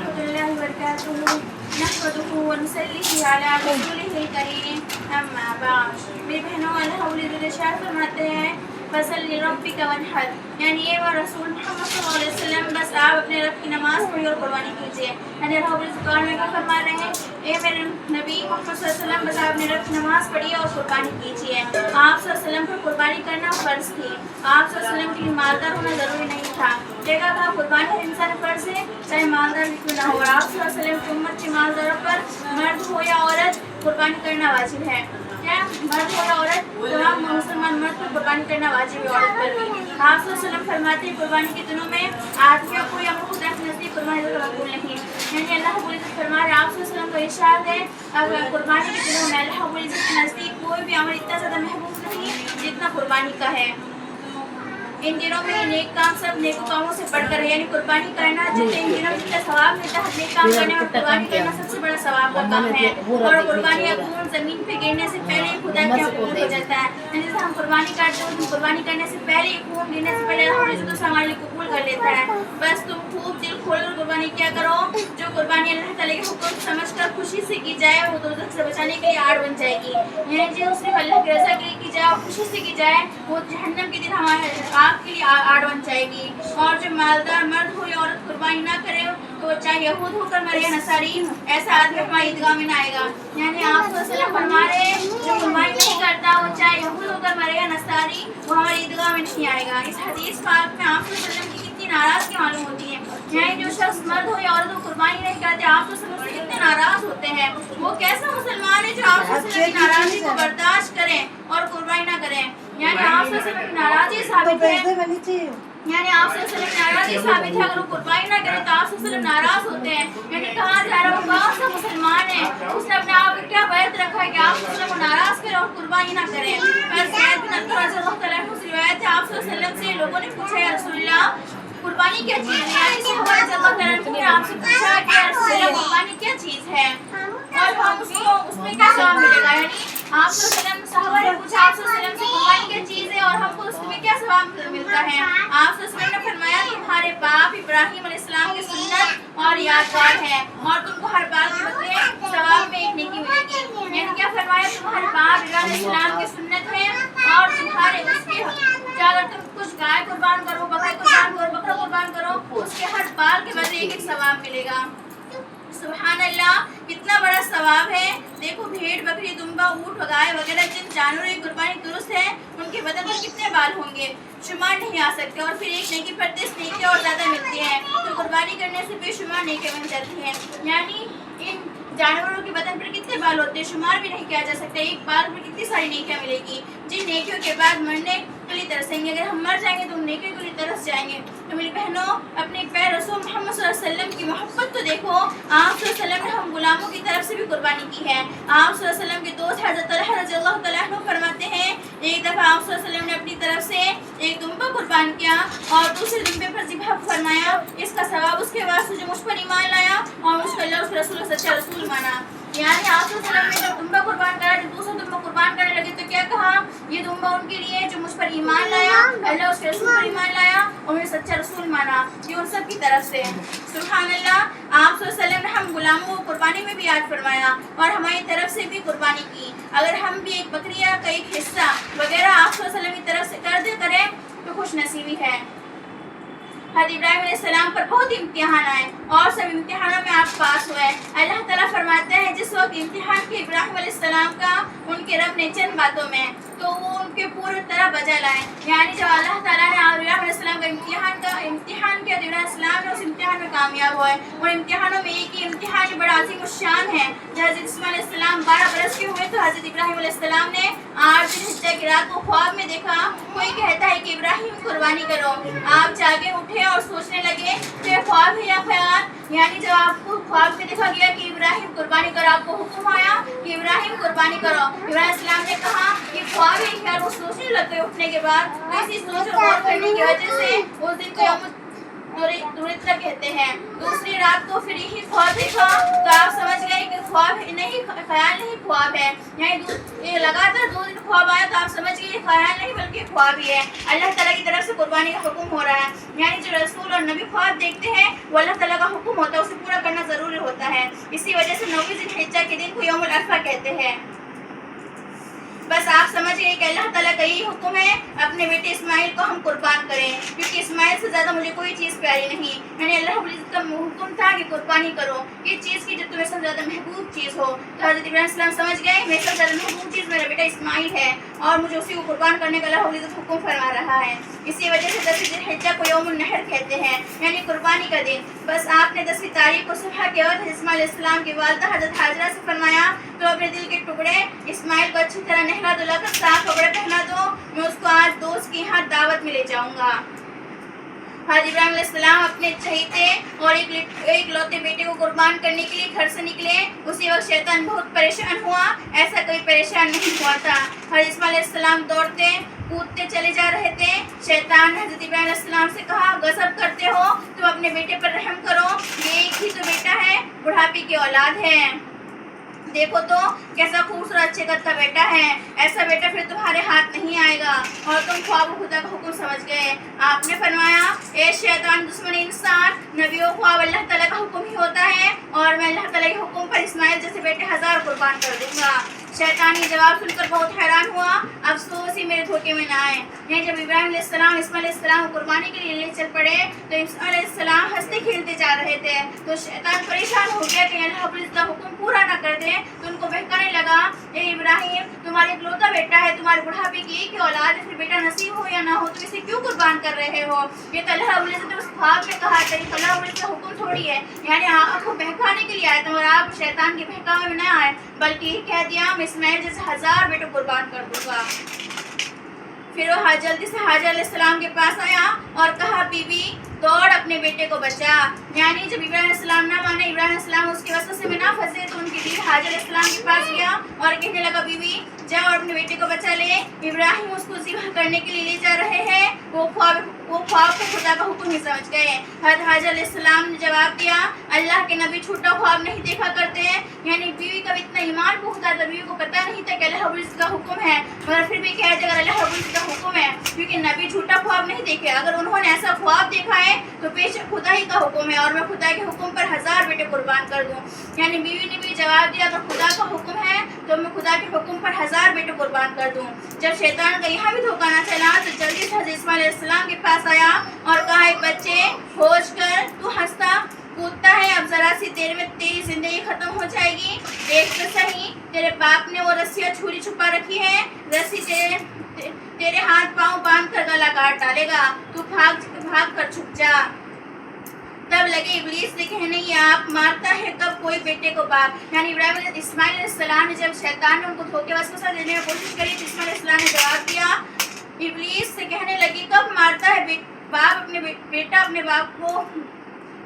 الله وبركاته نحمده ونصلي على رسوله الكريم اما بعد میری بہنوں اللہ ولید ارشاد فرماتے ہیں فصلی ربک وانحر یعنی یہ وہ رسول محمد صلی اللہ علیہ وسلم بس آپ اپنے رب کی نماز پڑھیے اور قربانی کیجیے. یعنی اللہ ولید قرآن میں کیا فرما رہے ہیں اے میرے نبی محمد صلی اللہ علیہ وسلم بس آپ اپنے رب کی نماز پڑھیے اور قربانی کیجیے. آپ صلی اللہ علیہ وسلم پر قربانی کرنا فرض تھی. آپ صلی اللہ علیہ وسلم کے لیے مالدار ہونا ضروری نہیں تھا. دیکھا تھا قربانی ہر انسان فرض ہے چاہے مالدار بھی کیوں نہ ہو. اور آپ صلی اللہ علیہ وسلم کی امت کے مالداروں پر مرد ہو یا عورت قربانی کرنا واجب ہے. کیا مرد ہو یا عورت تمام مسلمان مرد پر قربانی کرنا واجب ہے عورت پر بھی. آپ صلی اللہ علیہ وسلم فرماتے ہیں قربانی کے دنوں میں آدمیوں کو یا خدا کے نزدیک قربانی مقبول نہیں. یعنی اللہ رب العزت فرما رہے ہیں آپ صلی اللہ علیہ وسلم کا ارشاد ہے اگر قربانی کے دنوں میں اللہ رب العزت کے نزدیک کوئی بھی عمل اتنا زیادہ محبوب نہیں جتنا قربانی کا ہے. ان دنوں میں نیک کام سب نیک کاموں سے بڑھ کر ہے. یعنی قربانی کرنا جتنے ان دنوں میں جتنا ثواب ملتا ہے نیک کام کرنے اور قربانی کرنا سب سے بڑا ثواب کا کام ہے. اور قربانی کا خون زمین پہ گرنے سے پہلے ہی خدا کے حکم ہو جاتا ہے. جیسے ہم قربانی کرتے ہیں قربانی کرنے سے پہلے ہی خون گرنے سے پہلے اللہ عزت اسے ہمارے لیے قبول کر لیتا ہے. بس تم خوب دل کھول کر قربانی کیا کرو. جو قربانی اللہ تعالیٰ کے حکم سمجھ کر خوشی سے کی جائے وہ دوزخ سے بچانے کے لیے آڑ بن جائے گی. یعنی جو صرف اللہ کی رضا کے لیے کی جائے اور خوشی سے کی جائے وہ جہنم کے دن ہمارے آپ کے لیے آڑ بن جائے گی. اور جو مالدار مرد ہو یا عورت قربانی نہ کرے تو چاہے یہود ہو کر مرے یا نصاری ایسا آدمی ہماری عیدگاہ میں نہ آئے گا. یعنی آپ صلی اللہ علیہ وسلم فرما رہے ہیں جو قربانی نہیں کرتا وہ چاہے یہود ہو کر مرے یا نصاری وہ ہماری عیدگاہ میں نہیں آئے گا. اس حدیث پاک میں آپ صلی اللہ علیہ وسلم کی کتنی ناراضگی معلوم ہوتی ہے. یعنی جو شخص مرد ہو یا عورت ہو قربانی نہیں کرتے آپ صلی اللہ علیہ وسلم سے کتنے ناراض ہوتے ہیں. وہ کیسا مسلمان ہے جو آپ صلی اللہ علیہ وسلم کی ناراضگی کو برداشت کریں اور قربانی نہ کریں. یعنی آپ صلی اللہ علیہ وسلم کی ناراضگی ثابت ہے. یعنی آپ صلی اللہ علیہ وسلم کی ناراضگی ثابت ہے اگر وہ قربانی نہ کرے تو آپ صلی اللہ علیہ وسلم ناراض ہوتے ہیں. یعنی کہا جا رہا ہے وہ کون سا مسلمان ہے اس نے اپنے آپ کو کیا بیعت رکھا ہے کہ آپ صلی اللہ علیہ وسلم کو ناراض کرے اور قربانی نہ کرے. پھر سید بن عبد رضی اللہ تعالیٰ عنہ سے روایت ہے آپ صلی اللہ علیہ وسلم سے لوگوں نے پوچھا یا رسول اللہ قربانی کیا چیز ہے. یعنی صحابہ رضی اللہ تعالیٰ عنہ نے آپ سے پوچھا کہ یا رسول اللہ قربانی کیا چیز ہے اور ہم اس میں کیا ثواب ملے گا. یعنی آپ صلی اللہ علیہ وسلم صحابہ نے پوچھا آپ صلی اللہ علیہ وسلم سے قربانی کیا چیز ہے اور ہم کو اس میں کیا ثواب ملتا ہے. آپ صلی اللہ علیہ وسلم نے فرمایا تمہارے باپ ابراہیم علیہ السلام کی سنت اور یادگار ہے اور تم کو ہر بال کے بدلے ثواب میں ایک نیکی ملے گی. یعنی کیا فرمایا تمہارے باپ ابراہیم علیہ السلام کی سنت ہے اور تمہارے اس کے کیا اگر تم کچھ گائے قربان کرو بکرا قربان کرو بکرا قربان کرو اس کے ہر بال کے بدلے ایک ایک ثواب ملے گا. سبحان اللہ کتنا بڑا ثواب ہے. دیکھو بھیڑ بکری دمبا اونٹ گائے وغیرہ جن جانوروں کی قربانی درست ہے ان کے بدن پر کتنے بال ہوں گے شمار نہیں آ سکتے. اور پھر ایک نیکی پر 10 نیکی اور زیادہ ملتی ہیں تو قربانی کرنے سے بے شمار نیکی مل جاتی ہیں. یعنی ان جانوروں کے بدن پر کتنے بال ہوتے ہیں شمار بھی نہیں کیا جا سکتا. ایک بال پر کتنی ساری نیکیاں ملے گی. جن نیکیوں کے بعد مرنے کے لیے ترسیں گے. اگر ہم مر جائیں گے تو ہم نیکیوں کے لیے ترس جائیں گے. تو میری بہنوں اپنے پیارے رسول محمد صلی اللہ علیہ وسلم کی محبت تو دیکھو. آپ صلی اللہ علیہ وسلم نے ہم غلاموں کی طرف سے بھی قربانی کی ہے. آپ صلی اللہ علیہ وسلم کے دوست حضرت طلحہ رضی اللہ تعالیٰ عنہ فرماتے ہیں ایک دفعہ آپ صلی اللہ علیہ وسلم نے اپنی طرف سے ایک دمبا قربان کیا اور دوسرے دمبے پر ذبح فرمایا. اس کا ثواب اس کے واسطے جو مجھ پر ایمان لایا اور مجھ کو اللہ اس کے رسول کا سچا رسول مانا. یعنی آپ صلی اللہ علیہ وسلم نے جب دمبا قربان کرا جب دوسرا دمبا قربان کرنے لگے تو کیا کہا یہ دمبا ان کے لیے جو مجھ پر ایمان لایا اللہ اس کے رسول پر ایمان لایا اور مجھے سچا رسول مانا. یہ ان سب کی طرف سے. سبحان اللہ آپ صلی اللہ علیہ وسلم نے ہم غلاموں کو قربانی میں بھی یاد فرمایا اور ہماری طرف سے بھی قربانی کی. اگر ہم بھی ایک بکریا کا ایک حصہ وغیرہ آپ صلی اللہ علیہ وسلم کی طرف سے کریں تو خوش نصیبی ہے. حضرت ابراہیم علیہ السلام پر بہت امتحان آئے اور سب امتحانوں میں آپ پاس ہوئے. اللہ تعالیٰ فرماتے ہیں جس وقت امتحان کے ابراہیم علیہ السلام کا ان کے رب نے چند باتوں میں تو وہ ان کے پورے طرح بجا لائے. یعنی جب اللہ تعالیٰ نے ابراہیم علیہ السلام کا امتحان کیا تو ابراہیم علیہ السلام نے اس امتحان میں کامیاب ہوئے. ان امتحانوں میں ایک ہی امتحان جو بڑا عظیم الشان ہے. جب حضرت اسماعیل علیہ السلام 12 برس کے ہوئے تو حضرت ابراہیم علیہ السلام نے 8 دن حجہ کی رات کو خواب میں دیکھا کوئی کہتا ہے کہ ابراہیم قربانی کرو. آپ جاگے اٹھے اور سوچنے لگے کہ خواب ہے یا خیال. یعنی جب آپ کو خواب میں دیکھا گیا کہ ابراہیم قربانی کرو آپ کو حکم آیا کہ ابراہیم قربانی کرو. ابراہیم علیہ السلام نے کہا کہ خواب ہے خیال. وہ سوچنے لگ گئے اٹھنے کے بعد. تو اسی سوچ اور غور کرنے کی وجہ سے اس دن کو یوم درتہ کہتے ہیں. دوسری رات کو پھر یہی خواب دیکھا تو آپ سمجھ گئے کہ خواب نہیں خیال نہیں خواب ہے. یعنی لگاتار 2 دن خواب آیا تو آپ سمجھ گئے یہ خیال نہیں بلکہ خواب ہی ہے. اللہ تعالیٰ کی طرف سے قربانی کا حکم ہو رہا ہے. یعنی جو رسول اور نبی خواب دیکھتے ہیں وہ اللہ تعالیٰ کا حکم ہوتا ہے اسے پورا کرنا اسی وجہ سے 9 ذی الحجہ کے دن کو یوم العرفہ کہتے ہیں۔ بس آپ سمجھ گئے کہ اللہ تعالیٰ کا یہی حکم ہے اپنے بیٹے اسماعیل کو ہم قربان کریں، کیونکہ اسماعیل سے زیادہ مجھے کوئی چیز پیاری نہیں۔ یعنی اللہ رب العزت کا حکم تھا کہ قربانی کرو یہ چیز کی جو تمہیں سب سے زیادہ محبوب چیز ہو۔ تو حضرت ابراہیم السلام سمجھ گئے میری سب سے زیادہ محبوب چیز میرا بیٹا اسماعیل ہے اور مجھے اسی کو قربان کرنے کا اللہ رب العزت حکم فرما رہا ہے۔ اسی وجہ سے 10 ذی الحجہ کو یوم النحر کہتے ہیں، یعنی قربانی کا دن۔ بس آپ نے 10ویں تاریخ کو صبح کے وقت اسماعیل علیہ السلام کی والدہ حضرت حاجرہ سے فرمایا تو اپنے دل کے ٹکڑے اسماعیل کو اچھی طرح نہلا دھلا کر صاف کپڑے پہنا دو، میں اس کو آج دوست کے یہاں دعوت میں لے جاؤں گا۔ حضرت ابراہیم علیہ السلام اپنے چہیتے اور ایک لوتے بیٹے کو قربان کرنے کے لیے گھر سے نکلے۔ اسی وقت شیطان بہت پریشان ہوا، ایسا کوئی پریشان نہیں ہوا تھا۔ حضرت اسماعیل علیہ السلام دوڑتے کودتے چلے جا رہے تھے۔ شیطان نے حضرت ابراہیم علیہ السلام سے کہا غضب کرتے ہو تم اپنے بیٹے پر رحم کرو، یہ ایک ہی تو بیٹا ہے، بڑھاپے کی اولاد ہے، دیکھو تو کیسا خوبصورت اچھے کا بیٹا ہے، ایسا بیٹا پھر تمہارے ہاتھ نہیں آئے گا اور تم خواب خدا کا حکم سمجھ گئے۔ آپ نے فرمایا اے شیطان دشمن انسان، نبیوں خواب اللہ تعالیٰ کا حکم ہی ہوتا ہے اور میں اللہ تعالیٰ کے حکم پر اسماعیل جیسے بیٹے 1000 قربان کر دوں گا۔ شیطان یہ جواب سن کر بہت حیران ہوا، افسوس ہی میرے دھوکے میں نہ آئے۔ یعنی جب ابراہیم علیہ السلام اسماعیل علیہ السلام کو قربانی کے لیے لے چل پڑے تو اسماعیل علیہ السلام ہنستے کھیلتے جا رہے تھے، تو شیطان پریشان ہو گیا کہ اللہ رب العزت کا حکم پورا نہ کر دیں، تو ان کو بہکانے لگا اے ابراہیم تمہارا اکلوتا بیٹا ہے، تمہارے بڑھاپے کی ایک ہی اولاد ہے، پھر بیٹا نصیب ہو یا نہ ہو تم اسے کیوں قربان کر رہے ہو؟ یہ تو اللہ رب العزت نے اس خواب میں کہا تھا، یہ اللہ رب العزت کا حکم تھوڑی ہے۔ یعنی آپ کو بہکانے کے لیے آئے تھے اور آپ شیطان کے بہکاوے میں نہ آئے، بلکہ یہ کہہ دیا میں اسماعیل جیسے 1000 بیٹے قربان کر دوں گا۔ پھر وہ جلدی سے حاجر علیہ السلام کے پاس آیا اور کہا بی بی دوڑ اپنے بیٹے کو بچا۔ یعنی جب ابراہیم علیہ السلام نہ مانے، ابراہیم علیہ السلام اس کے وسوسے میں نہ پھنسے تو ان کی بیوی حاجر علیہ السلام کے پاس گیا اور کہنے لگا بی بی جاؤ اور اپنے بیٹے کو بچا لے، ابراہیم اس کو ذبح کرنے کے لیے لے جا رہے ہیں۔ وہ خواب کو خدا کا حکم ہی سمجھ گئے۔ حضرت حاجر علیہ السلام نے جواب دیا اللہ کے نبی چھوٹا خواب نہیں دیکھا کرتے ہیں۔ یعنی بیوی کا اتنا ایمان پختہ تھا، بیوی کو پتہ نہیں تھا کہ اللہ رب العزت کا حکم ہے، مگر پھر بھی کہہ دیا اگر اللہ رب العزت کا حکم ہے، کیونکہ نبی جھوٹا خواب نہیں دیکھے، اگر انہوں نے ایسا خواب دیکھا ہے تو پیش خدا ہی کا حکم ہے اور میں خدا کے حکم پر 1000 بیٹے قربان کر دوں۔ یعنی بیوی نے بھی جواب دیا اگر خدا کا حکم ہے تو میں خدا کے حکم پر 1000 بیٹے قربان کر دوں۔ جب شیطان کا یہاں بھی دھوکہ نہ چلا تو جلدی سے حضرت اسماعیل علیہ السلام کے پاس آیا اور کہا اے بچے کھوج کر تو ہنستا کودتا ہے، اب ذرا سی دیر میں تیری زندگی ختم ہو جائے گی، دیکھ تو صحیح تیرے باپ نے وہ رسیاں چھری چھپا رکھی ہے، رسی تیرے ہاتھ پاؤں باندھ کر گلا کاٹ ڈالے گا، تو بھاگ کر چھپ جا۔ تب لگے ابلیس سے کہنے یہ آپ مارتا ہے کب کوئی بیٹے کو باپ؟ یعنی ابراہیم اسماعیل علیہ السلام نے جب شیطان نے ان کو دھوکے وسوسہ دینے کی کوشش کری تو اسماعیل علیہ السلام نے جواب دیا ابلیس سے کہنے لگی کب مارتا ہے باپ اپنے بیٹا اپنے باپ کو؟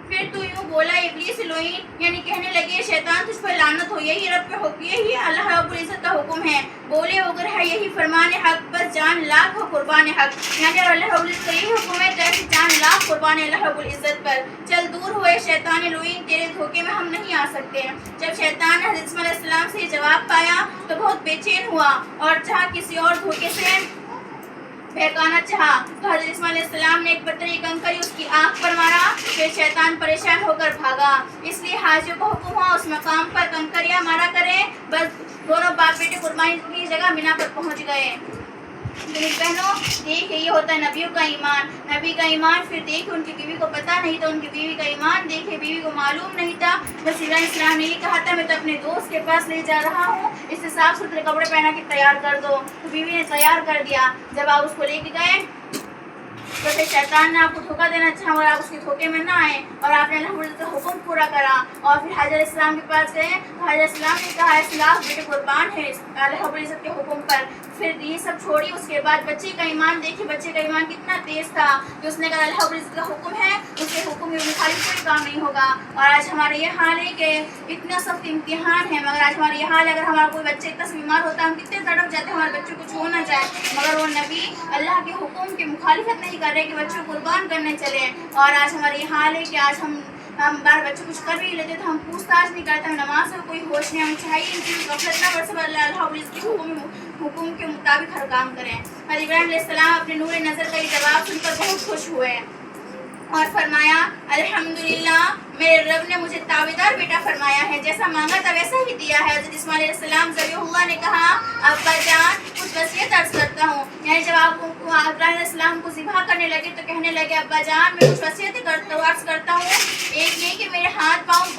پھر تو یوں بولا ابلیس لوئین، یعنی کہنے لگے شیطان تجھ پر لعنت ہو، یہی رب کے حکم، یہی اللہ رب العزت کا حکم ہے، بولے اگر ہے یہی فرمان حق بس جان لاکھ ہو قربان حق۔ یعنی اللہ رب العزت کا یہی حکم ہے جیسے جان لاکھ قربان اللہ رب العزت پر۔ چل دور ہوئے شیطان لوئین، تیرے دھوکے میں ہم نہیں آ سکتے۔ جب شیطان نے حضرت اسماعیل علیہ السلام سے یہ جواب پایا تو بہت بے چین ہوا اور چاہا کسی اور دھوکے سے بہکانا چاہا تو حضرت اسماعیل علیہ السلام نے ایک پتھری کنکری اس کی آنکھ پر مارا، پھر شیطان پریشان ہو کر بھاگا۔ اس لیے حاجیوں کو حکم ہوا اس مقام پر کنکریاں مارا کریں۔ بس دونوں باپ بیٹے قربانی کی جگہ مینا پر پہنچ گئے۔ میری بہنوں دیکھ یہ ہوتا ہے نبیوں کا ایمان، نبی کا ایمان پھر دیکھے ان کی بیوی کو پتہ نہیں تھا، ان کی بیوی کا ایمان دیکھے بیوی کو معلوم نہیں تھا۔ بس ابراہیم السلام نے یہ کہا تھا میں تو اپنے دوست کے پاس لے جا رہا ہوں، اس سے صاف ستھرے کپڑے پہنا کے تیار کر دو، تو بیوی نے تیار کر دیا۔ جب آپ اس کو لے کے گئے تو پھر شیطان نے آپ کو دھوکہ دینا چاہا اور آپ اس کے دھوکے میں نہ آئے اور آپ نے اللہ رب العزت کا حکم پورا کرا اور پھر حاجر علیہ السلام کے پاس گئے تو حاجر علیہ السلام نے کہا 1000 بیٹے قربان ہیں اللہ رب العزت کے حکم پر۔ پھر یہ سب چھوڑی، اس کے بعد بچے کا ایمان دیکھے، بچے کا ایمان کتنا تیز تھا کہ اس نے کہا اللہ رب العزت کا حکم ہے، اس کے حکم کے مخالف کوئی کام نہیں ہوگا۔ اور آج ہمارے یہ حال ہے کہ اتنا سخت امتحان ہے، مگر آج ہمارے یہ حال ہے اگر ہمارا کوئی بچہ اتنا سے بیمار ہوتا ہے ہم کتنے تڑپ جاتے ہیں ہمارے بچوں کو چھو نہ جائے، مگر وہ نبی اللہ کے حکم کی مخالفت نہیں کر رہے کہ بچوں کو قربان کرنے چلے۔ اور آج ہمارے یہ حال ہے کہ آج ہم بار بچوں کچھ کر بھی لیتے تو ہم پوچھ تاچھ نہیں کرتے، ہم نماز کا کوئی ہوش نہیں، ہمیں چاہیے ان چیزوں کا غفلت نہ برسے، اللہ رب العزت کے حکم کے مطابق ہر کام کریں۔ اور ابراہیم علیہ السلام اپنے نور نظر کا یہ جواب سن کر بہت خوش ہوئے اور فرمایا الحمدللہ میرے رب نے مجھے تابعدار بیٹا فرمایا ہے، جیسا مانگا تھا ویسا ہی دیا ہے۔ حضرت اسماعیل علیہ السلام ذبیح اللہ نے کہا ابا جان کچھ وصیت عرض کرتا ہوں، یعنی جب آپ ابراہیم علیہ السلام کو ذبح کرنے لگے تو کہنے لگے ابا جان میں کچھ وصیت عرض کرتا ہوں، ایک یہ کہ میرے ہاتھ پاؤں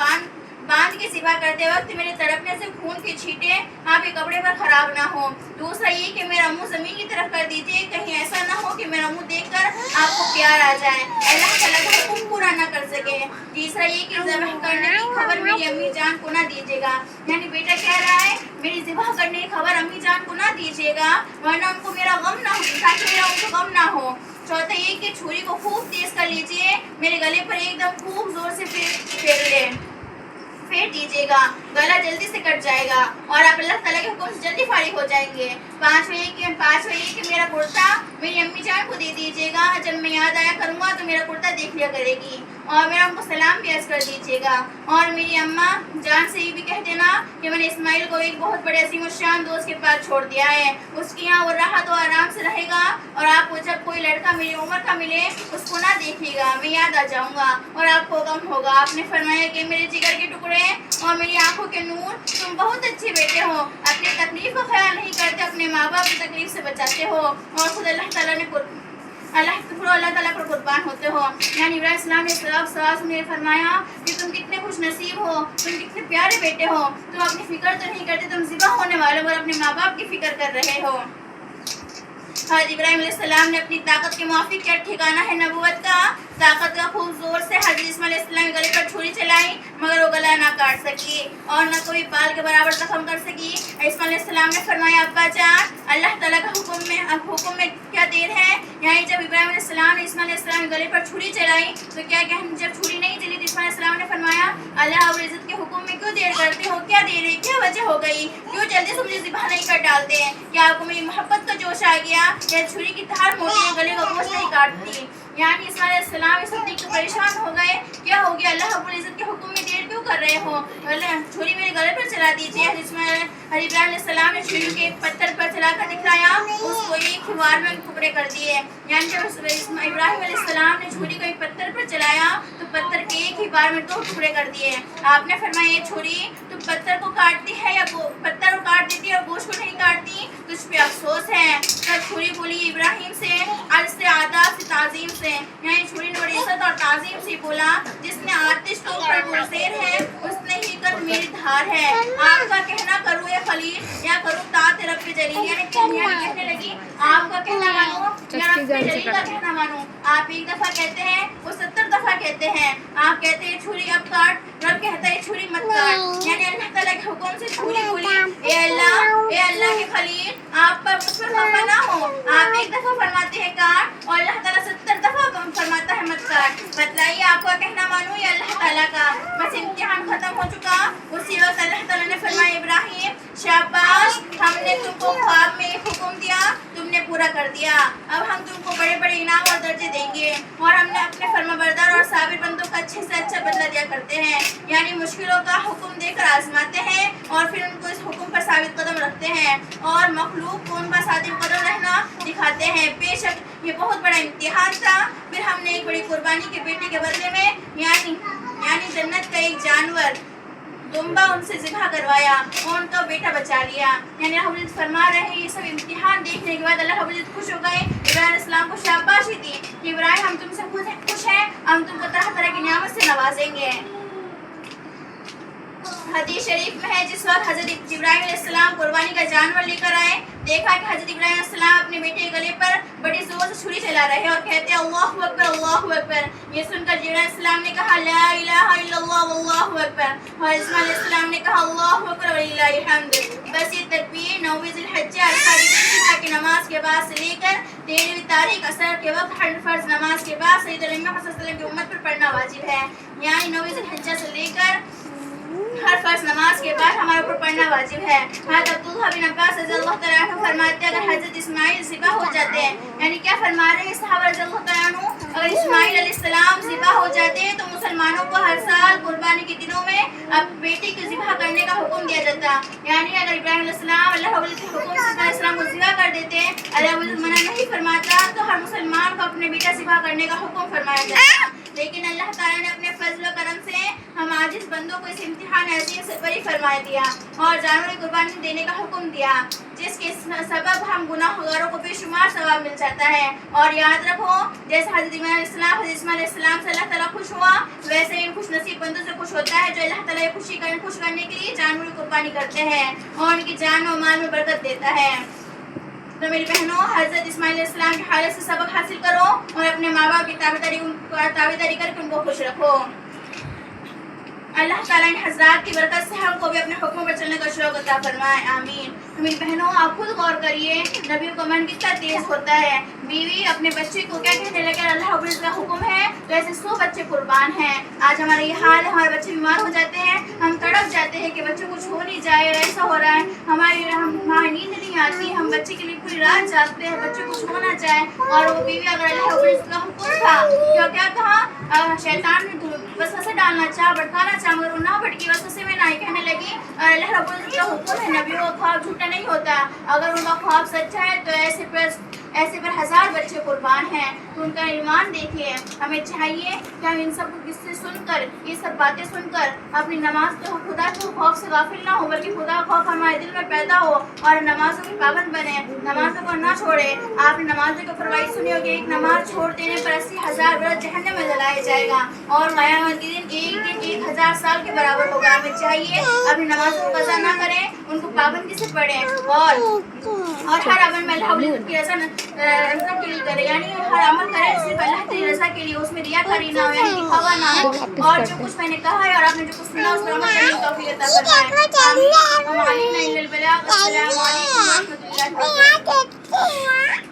باندھ کے ذبح کرتے وقت میرے تڑپنے سے خون کی چھینٹیں آپ کے کپڑے پر خراب نہ ہو، دوسرا یہ کہ میرا منہ زمین کی طرف کر دیجیے، کہیں ایسا نہ ہو کہ میرا منہ دیکھ کر آپ کو پیار آ جائے، اللہ تعالیٰ کا حکم پورا نہ کر سکے، تیسرا یہ کہ ذبح کرنے کی خبر میری امی جان کو نہ دیجیے گا، یعنی بیٹا کہہ رہا ہے میری ذبح کرنے کی خبر امی جان کو نہ دیجیے گا ورنہ ان کو میرا غم نہ ہو، تاکہ میرا ان کو غم نہ ہو۔ چوتھا یہ کہ چھری کو خوب تیز کر لیجیے، میرے گلے پر ایک دم خوب زور سے پھیر دیجیے گا، گلا جلدی سے کٹ جائے گا اور آپ اللہ تعالیٰ کے حکم سے جلدی فارغ ہو جائیں گے۔ پانچواں یہ کہ میرا کرتا میری امی جان کو دے دیجیے گا، جب میں یاد آیا کروں گا تو میرا کرتا دیکھ لیا کرے گی، اور میرا ان کو سلام بھی عرض کر دیجیے گا، اور میری اماں جان سے یہ بھی کہہ دینا کہ میں نے اسماعیل کو ایک بہت بڑے عظیم الشان دوست کے پاس چھوڑ دیا ہے، اس کے یہاں وہ راحت و آرام سے رہے گا، اور آپ کو جب کوئی لڑکا میری عمر کا ملے اس کو نہ دیکھیے گا، میں یاد آ جاؤں گا اور آپ کو غم ہوگا۔ آپ نے فرمایا کہ میرے جگر کے ٹکڑے اور میری آنکھوں کے نور تم بہت اچھے بیٹے ہو، اپنی تکلیف کا خیال نہیں کرتے، اپنے ماں باپ کی تکلیف سے بچاتے ہو، اور خود اللہ تعالیٰ پر قربان ہوتے ہو۔ یعنی ابراہیم السلام نے سواس نے فرمایا کہ تم کتنے خوش نصیب ہو، تم کتنے پیارے بیٹے ہو، تم اپنی فکر تو نہیں کرتے، تم ذبح ہونے والوں اور اپنے ماں باپ کی فکر کر رہے ہو۔ حضرت ابراہیم علیہ السلام نے اپنی طاقت کے موافق کیا ٹھکانہ ہے نبوت کا، طاقت کا خوب زور سے حضرت اسماعیل علیہ السلام کے گلے پر چھری چلائی، مگر وہ گلا نہ کاٹ سکی اور نہ کوئی بال کے برابر زخم کر سکی۔ اسماعیل علیہ السلام نے فرمایا ابا جان اللہ تعالیٰ کا حکم میں کیا دیر ہے، یعنی جب ابراہیم علیہ السلام نے اسماعیل علیہ السلام کے گلے پر چھری چلائی تو کیا جب چھری نہیں چلی تو اسماعیل علیہ السلام نے فرمایا اللہ اور عزت کے حکم میں کیوں دیر کرتے ہو، کیا دیر ہے، کیا وجہ ہو گئی، کیوں جلدی سے مجھے ذبح نہیں کر ڈالتے ہیں، کیا آپ کو میری محبت کا جوش آ گیا یا چھری کی دھار موٹی گلے کا گوشت نہیں کاٹتی۔ یعنی اسماعیل علیہ السلام اس صدیق کو پریشان ہو گئے، کیا ہو گیا اللہ رب العزت کے حکم میں دیر کیوں کر رہے ہو، چھری میرے گلے پر چلا دیجیے۔ ابراہیم علیہ السلام نے چھری کے پتھر پر چلا کر دکھلایا، اس کو ایک ہی بار میں ٹکڑے کر دیے۔ یعنی جب ابراہیم علیہ السلام نے چھری کو ایک پتھر پر چلایا تو پتھر کے ایک ہی بار میں 2 ٹکڑے کر دیے۔ آپ نے فرمایا یہ چھری تو پتھر کو کاٹتی ہے یا پتھر کو کاٹ دیتی ہے اور گوشت کو نہیں کاٹتی، تجھ پہ افسوس ہے۔ تب چھری بولی ابراہیم سے عرض سے آداب سے تعظیم سے، یعنی چھری نے بڑی عزت اور تعظیم سے بولا جس نے آتش تو پر گلزیر ہے اس نے ہی کر میری دھار ہے، آپ کا کہنا کروں یا خلیل یا کروں طاعت رب جلیل، یعنی کہنے لگی آپ کا کہنا مانوں یا رب جلیل کا کہنا مانوں۔ آپ ایک دفعہ کہتے ہیں وہ 70 دفعہ کہتے ہیں، آپ کہتے ہیں چھری اب کاٹ، رب کہتا ہے چھری مت کاٹ، یعنی اللہ تعالیٰ کے حکم سے چھری بولی اے اللہ کے خلیل آپ پر مجھ پر خفا نہ ہو، آپ ایک دفعہ فرماتے ہیں کاٹ اور اللہ تعالیٰ 70 دفعہ فرماتا ہے مت کاٹ، بتلائیے آپ کا کہنا مانوں یا اللہ تعالیٰ کا۔ بس امتحان ختم ہو چکا، اسی وقت اللہ تعالیٰ نے فرمایا ابراہیم شاباش، ہم نے تم کو خواب میں ایک حکم دیا تم نے پورا کر دیا، اب ہم تم کو بڑے بڑے انعام اور درجے دیں گے، اور ہم نے اپنے فرمانبردار اور صابر بندوں کا اچھے سے اچھا بدلہ دیا کرتے ہیں، یعنی مشکلوں کا حکم دے کر آزماتے ہیں اور پھر ان کو اس حکم پر ثابت قدم رکھتے ہیں اور مخلوق کو ان پر صادق قدم رہنا دکھاتے ہیں۔ بے شک یہ بہت بڑا امتحان تھا، پھر ہم نے ایک بڑی قربانی کے بیٹے کے بدلے میں یعنی جنت کا ایک جانور دمبا ان سے ذبح کروایا اور ان کا بیٹا بچا لیا۔ یعنی اللہ العزت فرما رہے ہیں یہ سب امتحان دیکھنے کے بعد اللہ العزت خوش ہو گئے، ابراہیم علیہ السلام کو شاباشی دی کہ ابراہیم ہم تم سے خوش ہیں، ہم تم کو طرح طرح کی نعمت سے نوازیں گے۔ حدیث شریف میں ہے جس وقت حضرت ابراہیم علیہ السلام قربانی کا جانور لے کر آئے، دیکھا کہ حضرت ابراہیم علیہ السلام اپنے بیٹے کے گلے پر بڑی زور سے چھری چلا رہے اور کہتے اللہ اکبر اللہ اکبر۔ یہ سن کر جبرائیل علیہ السلام نے کہا لا الہ الا اللہ واللہ اکبر، اور اسماعیل علیہ السلام نے کہا اللہ اکبر وللہ الحمد۔ بس یہ تکبیر 9 ذی الحجہ الحاج کی نماز کے بعد سے لے کر 13ویں تاریخ عصر کے وقت ہر فرض نماز کے بعد سید الانبیاء محمد صلی اللہ علیہ وسلم کی امت پر پڑھنا واجب ہے، یعنی 9 ذی الحجہ سے لے کر ہر فرض نماز کے بعد ہمارے اوپر پڑھنا واجب ہے۔ حضرت عبداللہ بن عباس رضی اللہ تعالیٰ عنہ فرماتے ہیں اگر حضرت اسماعیل ذبح ہو جاتے ہیں، یعنی کیا فرما رہے ہیں صحابہ رضی اللہ تعالیٰ عنہ، اگر اسماعیل علیہ السلام ذبح ہو جاتے ہیں تو مسلمانوں کو ہر سال قربانی کے دنوں میں اب بیٹی کو ذبح کرنے کا حکم دیا جاتا، یعنی اگر ابراہیم علیہ السلام اللہ رب العزت کے حکم سے علیہ السلام کو ذبح کر دیتے، اللہ رب العزت منع نہیں فرماتا تو ہر مسلمان کو اپنے بیٹا ذبح کرنے کا حکم فرمایا جاتا۔ لیکن اللہ تعالیٰ نے اپنے فضل و کرم سے ہم عاجز بندوں کو اس امتحان عظیم سے بری فرما دیا اور جانور کی قربانی دینے کا حکم دیا، جس کے سبب ہم گناہ گاروں کو بے شمار ثواب مل جاتا ہے۔ اور یاد رکھو، جیسے حضرت اسماعیل علیہ السلام سے اللہ تعالیٰ خوش ہوا، ویسے ان خوش نصیب بندوں سے خوش ہوتا ہے جو اللہ تعالیٰ خوش کرنے کے لیے جانور کی قربانی کرتے ہیں اور ان کی جان و مال میں برکت دیتا ہے۔ تو میری بہنوں، حضرت اسماعیل علیہ السلام کی حالت سے سبق حاصل کرو اور اپنے ماں باپ کی تابعداری کر کے ان کو خوش رکھو۔ اللہ تعالیٰ ان حضرات کی برکت سے ہم کو بھی اپنے حکموں پر چلنے کا شوق عطا فرمائے، آمین۔ تو میری بہنوں، آپ خود غور کریے، نبیوں کا من کتنا تیز ہوتا ہے۔ بیوی اپنے بچے کو کیا کہنے لگے، اللہ رب العزت کا حکم ہے تو ایسے 100 بچے قربان ہیں۔ آج ہمارا یہ حال ہے، ہمارے بچے بیمار ہو جاتے ہیں، ہم تڑپ جاتے ہیں کہ بچوں کچھ ہو نہیں جائے، ایسا ہو رہا ہے، ہماری نیند نہیں آتی، ہم بچے کے لیے پوری رات جاگتے ہیں، بچے کچھ ہونا چاہے، اور وہ بیوی اگر اللہ رب العزت کا حکم تھا کیا کہا، شیطان نے وسوسہ ڈالنا چاہا، بھٹکانا چاہا، مگر وہ نہ بھٹکی، وسوسے میں نہ آئی، کہنے لگی اللہ رب العزت کا حکم ہے، نبیوں کا خواب جھوٹا نہیں ہوتا، اگر ان کا خواب سچا ہے تو ایسے پر 1000 بچے قربان ہیں۔ تو ان کا ایمان دیکھیے۔ ہمیں چاہیے کہ ہم ان سب قصے سن کر، یہ سب باتیں سن کر اپنی نماز کو، خدا کے خوف سے غافل نہ ہو، بلکہ خدا کا خوف ہمارے دل میں پیدا ہو اور نمازوں کی پابند بنے، نمازوں کو نہ چھوڑے۔ آپ نے نمازوں کو فرمائی سنی ہوگی، ایک نماز چھوڑ دینے پر 80,000 برس جہنم میں جلایا جائے گا اور قیامت کے دن ایک دن 1000 سال کے برابر ہوگا۔ ہمیں چاہیے اپنی نمازوں کو قضا نہ کریں، ان کو پابندی سے پڑھیں اور ہر عمل میں اللہ کی رضا کے لیے کرے، یعنی ہر عمل کرے صرف اللہ کی رضا کے لیے، اس میں ریاکاری نہ ہو، یعنی دکھاوا نہ ہو، اور جو کچھ میں نے کہا ہے اور آپ نے جو کچھ سنا اس پر عمل کرنے کی توفیق عطا فرمائے، آمین۔ وما علینا الا البلاغ۔ السلام علیکم ورحمۃ اللہ وبرکاتہ۔